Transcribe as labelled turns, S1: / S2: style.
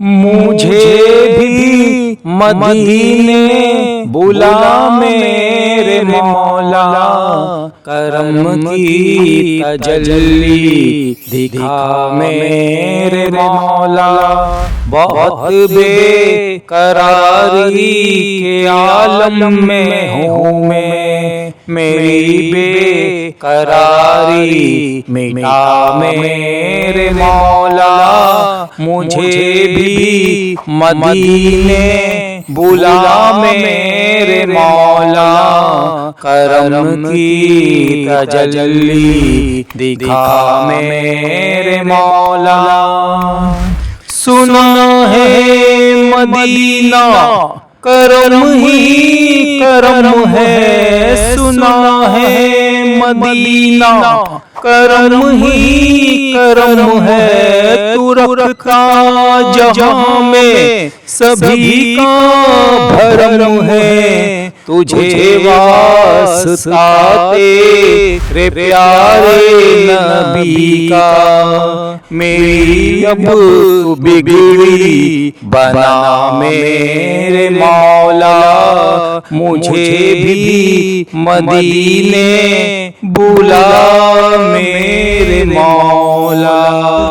S1: मुझे भी मदीने बुला मेरे मौला, करम की तजल्ली दिखा मेरे मौला। बहुत बेकरारी के आलम में हूँ मैं, मेरी बेकरारी मिटा मेरे मौला। मुझे भी मदीने बुला मेरे मौला, करम की तजल्ली दिखा मेरे मौला। सुना है मदीना करम ही करम है, सुना है मदीना करम ही करम है। तू रखता जहां में सभी का भरम है, तुझे वास्ता तेरे प्यारे नबी का। मेरी अब बिगड़ी बना मेरे मौला, मुझे भी मदीने बुला मेरे मौला।